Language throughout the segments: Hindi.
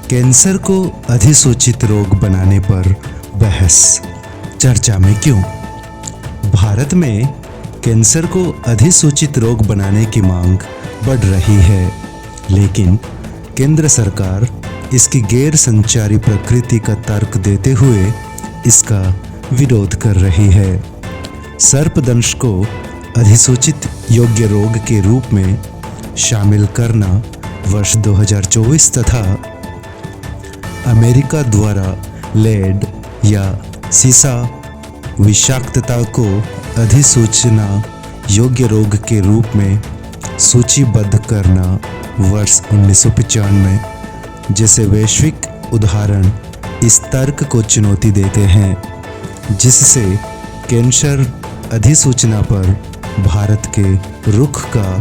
कैंसर को अधिसूचित रोग बनाने पर बहस, चर्चा में क्यों? भारत में कैंसर को अधिसूचित रोग बनाने की मांग बढ़ रही है, लेकिन केंद्र सरकार इसकी गैर संचारी प्रकृति का तर्क देते हुए इसका विरोध कर रही है। सर्पदंश को अधिसूचित योग्य रोग के रूप में शामिल करना वर्ष 2024 तथा अमेरिका द्वारा लेड या सीसा विषाक्तता को अधिसूचना योग्य रोग के रूप में सूचीबद्ध करना वर्ष 1995 जैसे वैश्विक उदाहरण इस तर्क को चुनौती देते हैं, जिससे कैंसर अधिसूचना पर भारत के रुख का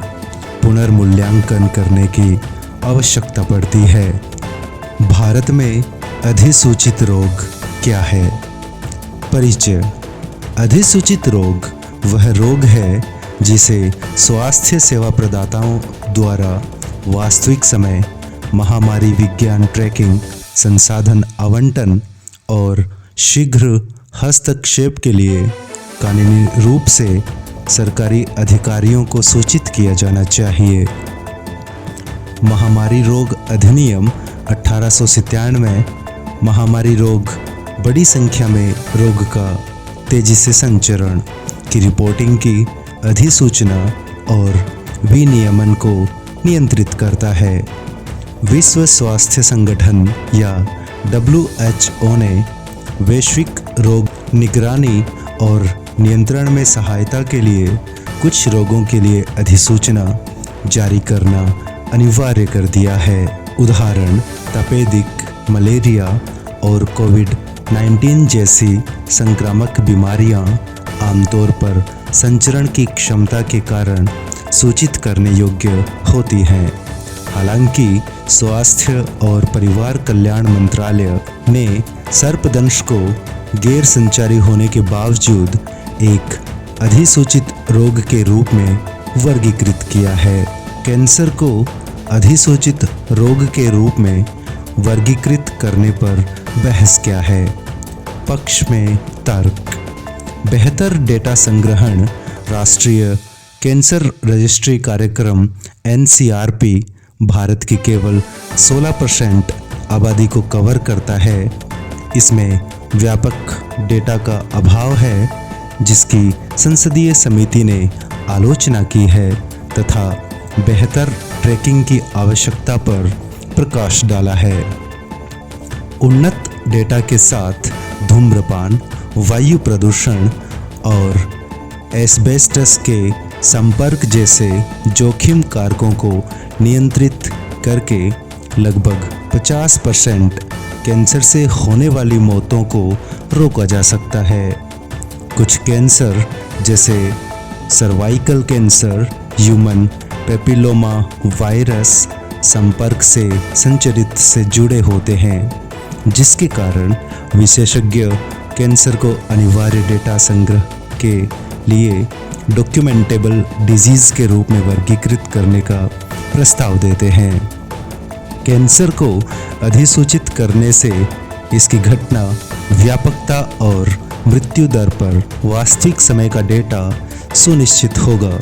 पुनर्मूल्यांकन करने की आवश्यकता पड़ती है। भारत में अधिसूचित रोग क्या है? परिचय। अधिसूचित रोग वह रोग है जिसे स्वास्थ्य सेवा प्रदाताओं द्वारा वास्तविक समय महामारी विज्ञान ट्रैकिंग, संसाधन आवंटन और शीघ्र हस्तक्षेप के लिए कानूनी रूप से सरकारी अधिकारियों को सूचित किया जाना चाहिए। महामारी रोग अधिनियम 1897 महामारी रोग बड़ी संख्या में रोग का तेजी से संचरण की रिपोर्टिंग की अधिसूचना और विनियमन को नियंत्रित करता है। विश्व स्वास्थ्य संगठन या WHO ने वैश्विक रोग निगरानी और नियंत्रण में सहायता के लिए कुछ रोगों के लिए अधिसूचना जारी करना अनिवार्य कर दिया है। उदाहरण तपेदिक, मलेरिया और कोविड-19 जैसी संक्रामक बीमारियां आमतौर पर संचरण की क्षमता के कारण सूचित करने योग्य होती हैं। हालांकि स्वास्थ्य और परिवार कल्याण मंत्रालय ने सर्पदंश को गैर संचारी होने के बावजूद एक अधिसूचित रोग के रूप में वर्गीकृत किया है। कैंसर को अधिसूचित रोग के रूप में वर्गीकृत करने पर बहस क्या है? पक्ष में तर्क। बेहतर डेटा संग्रहण राष्ट्रीय कैंसर रजिस्ट्री कार्यक्रम NCRP भारत की केवल 16% आबादी को कवर करता है। इसमें व्यापक डेटा का अभाव है, जिसकी संसदीय समिति ने आलोचना की है तथा बेहतर ट्रैकिंग की आवश्यकता पर प्रकाश डाला है। उन्नत डेटा के साथ धूम्रपान, वायु प्रदूषण और एस्बेस्टस के संपर्क जैसे जोखिम कारकों को नियंत्रित करके लगभग 50% कैंसर से होने वाली मौतों को रोका जा सकता है। कुछ कैंसर जैसे cervical cancer, human papilloma virus संपर्क से संचरित से जुड़े होते हैं, जिसके कारण विशेषज्ञ कैंसर को अनिवार्य डेटा संग्रह के लिए डॉक्यूमेंटेबल डिजीज के रूप में वर्गीकृत करने का प्रस्ताव देते हैं। कैंसर को अधिसूचित करने से इसकी घटना, व्यापकता और मृत्यु दर पर वास्तविक समय का डेटा सुनिश्चित होगा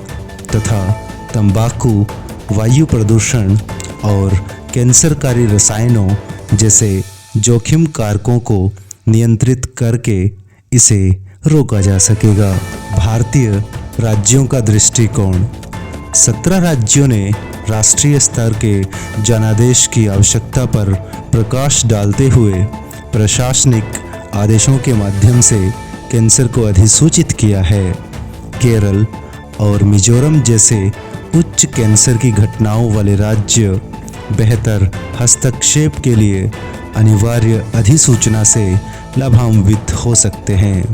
तथा तंबाकू, वायु प्रदूषण और कैंसरकारी रसायनों जैसे जोखिम कारकों को नियंत्रित करके इसे रोका जा सकेगा। भारतीय राज्यों का दृष्टिकोण। 17 राज्यों ने राष्ट्रीय स्तर के जनादेश की आवश्यकता पर प्रकाश डालते हुए प्रशासनिक आदेशों के माध्यम से कैंसर को अधिसूचित किया है। केरल और मिजोरम जैसे उच्च कैंसर की घटनाओं वाले राज्य बेहतर हस्तक्षेप के लिए अनिवार्य अधिसूचना से लाभान्वित हो सकते हैं।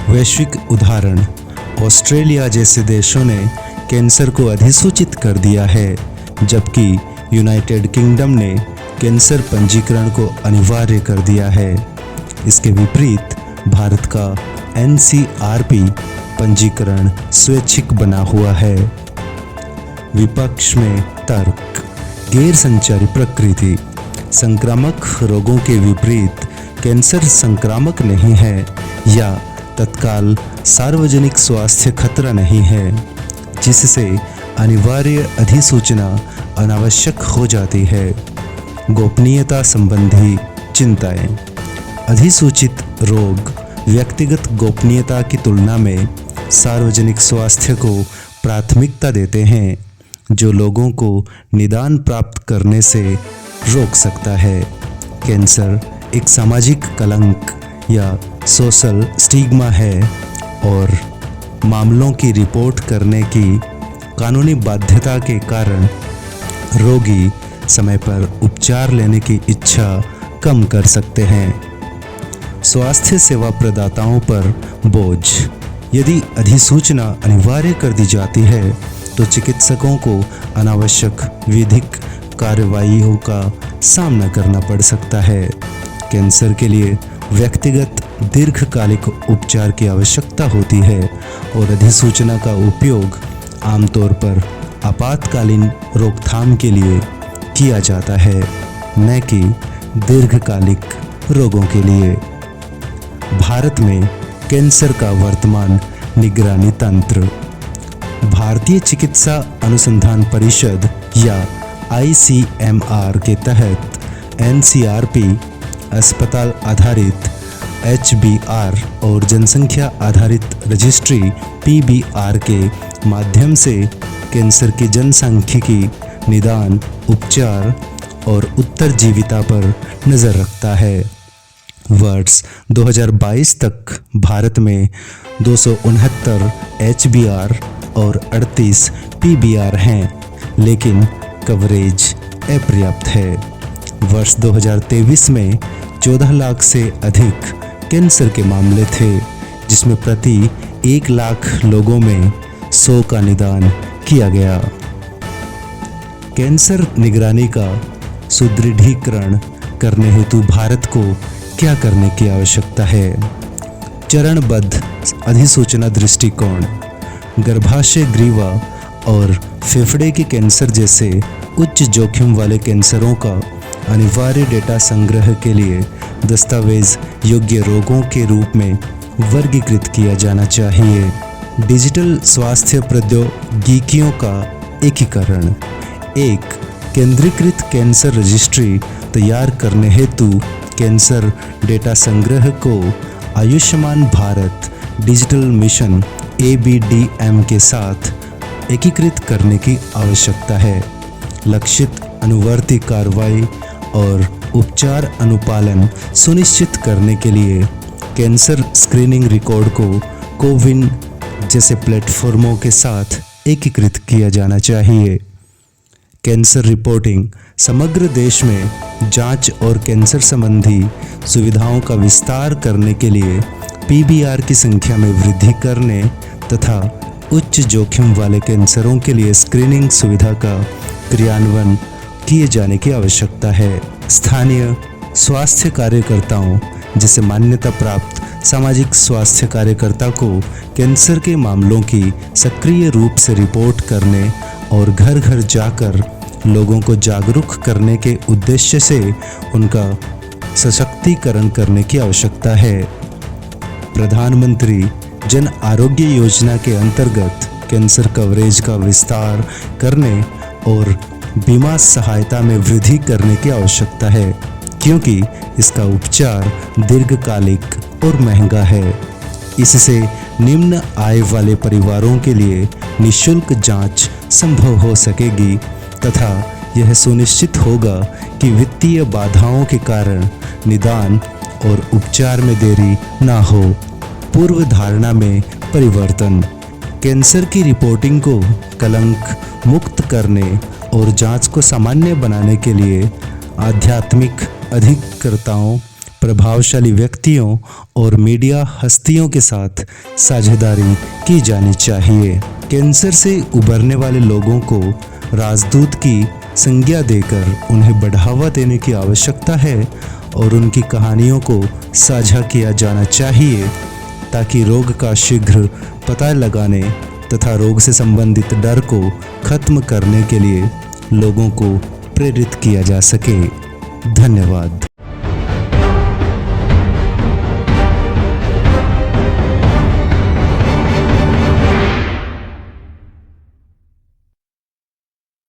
वैश्विक उदाहरण ऑस्ट्रेलिया जैसे देशों ने कैंसर को अधिसूचित कर दिया है, जबकि यूनाइटेड किंगडम ने कैंसर पंजीकरण को अनिवार्य कर दिया है। इसके विपरीत भारत का NCRP पंजीकरण स्वैच्छिक बना हुआ है। विपक्ष में तर्क। गैर संचारी प्रकृति। संक्रामक रोगों के विपरीत कैंसर संक्रामक नहीं है या तत्काल सार्वजनिक स्वास्थ्य खतरा नहीं है, जिससे अनिवार्य अधिसूचना अनावश्यक हो जाती है। गोपनीयता संबंधी चिंताएं। अधिसूचित रोग व्यक्तिगत गोपनीयता की तुलना में सार्वजनिक स्वास्थ्य को प्राथमिकता देते हैं, जो लोगों को निदान प्राप्त करने से रोक सकता है। कैंसर एक सामाजिक कलंक या सोशल स्टिग्मा है और मामलों की रिपोर्ट करने की कानूनी बाध्यता के कारण रोगी समय पर उपचार लेने की इच्छा कम कर सकते हैं। स्वास्थ्य सेवा प्रदाताओं पर बोझ। यदि अधिसूचना अनिवार्य कर दी जाती है तो चिकित्सकों को अनावश्यक विधिक कार्रवाइयों का सामना करना पड़ सकता है। कैंसर के लिए व्यक्तिगत दीर्घकालिक उपचार की आवश्यकता होती है और अधिसूचना का उपयोग आमतौर पर आपातकालीन रोकथाम के लिए किया जाता है, न कि दीर्घकालिक रोगों के लिए। भारत में कैंसर का वर्तमान निगरानी तंत्र। भारतीय चिकित्सा अनुसंधान परिषद या ICMR के तहत NCRP, अस्पताल आधारित HBR और जनसंख्या आधारित रजिस्ट्री PBR के माध्यम से कैंसर की जनसांख्यिकी, निदान, उपचार और उत्तरजीविता पर नज़र रखता है। वर्ष 2022 तक भारत में 269 HBR और 38 PBR हैं, लेकिन कवरेज अपर्याप्त है। वर्ष 2023 में 14 लाख से अधिक कैंसर के मामले थे, जिसमें प्रति 1 लाख लोगों में 100 का निदान किया गया। कैंसर निगरानी का सुदृढ़ीकरण करने हेतु भारत को क्या करने की आवश्यकता है? चरणबद्ध अधिसूचना दृष्टिकोण। गर्भाशय, ग्रीवा और फेफड़े के कैंसर जैसे उच्च जोखिम वाले कैंसरों का अनिवार्य डेटा संग्रह के लिए दस्तावेज योग्य रोगों के रूप में वर्गीकृत किया जाना चाहिए। डिजिटल स्वास्थ्य प्रौद्योगिकियों का एकीकरण। एक केंद्रीकृत कैंसर रजिस्ट्री तैयार करने हेतु कैंसर डेटा संग्रह को Ayushman Bharat digital mission ABDM के साथ एकीकृत करने की आवश्यकता है। लक्षित अनुवर्ती कार्रवाई और उपचार अनुपालन सुनिश्चित करने के लिए कैंसर स्क्रीनिंग रिकॉर्ड को कोविन जैसे प्लेटफॉर्मों के साथ एकीकृत किया जाना चाहिए। Cancer reporting. समग्र देश में जांच और कैंसर संबंधी सुविधाओं का विस्तार करने के लिए PBR की संख्या में वृद्धि करने तथा उच्च जोखिम वाले कैंसरों के लिए स्क्रीनिंग सुविधा का क्रियान्वयन किए जाने की आवश्यकता है। स्थानीय स्वास्थ्य कार्यकर्ताओं जैसे मान्यता प्राप्त सामाजिक स्वास्थ्य कार्यकर्ता को कैंसर के मामलों की सक्रिय रूप से रिपोर्ट करने और घर घर जाकर लोगों को जागरूक करने के उद्देश्य से उनका सशक्तिकरण करने की आवश्यकता है। प्रधानमंत्री जन आरोग्य योजना के अंतर्गत कैंसर कवरेज का विस्तार करने और बीमा सहायता में वृद्धि करने की आवश्यकता है, क्योंकि इसका उपचार दीर्घकालिक और महंगा है। इससे निम्न आय वाले परिवारों के लिए निःशुल्क जांच संभव हो सकेगी तथा यह सुनिश्चित होगा कि वित्तीय बाधाओं के कारण निदान और उपचार में देरी ना हो। पूर्व धारणा में परिवर्तन। कैंसर की रिपोर्टिंग को कलंक मुक्त करने और जांच को सामान्य बनाने के लिए आध्यात्मिक अधिकर्ताओं, प्रभावशाली व्यक्तियों और मीडिया हस्तियों के साथ साझेदारी की जानी चाहिए। कैंसर से उबरने वाले लोगों को राजदूत की संज्ञा देकर उन्हें बढ़ावा देने की आवश्यकता है और उनकी कहानियों को साझा किया जाना चाहिए ताकि रोग का शीघ्र पता लगाने तथा रोग से संबंधित डर को खत्म करने के लिए लोगों को प्रेरित किया जा सके। धन्यवाद।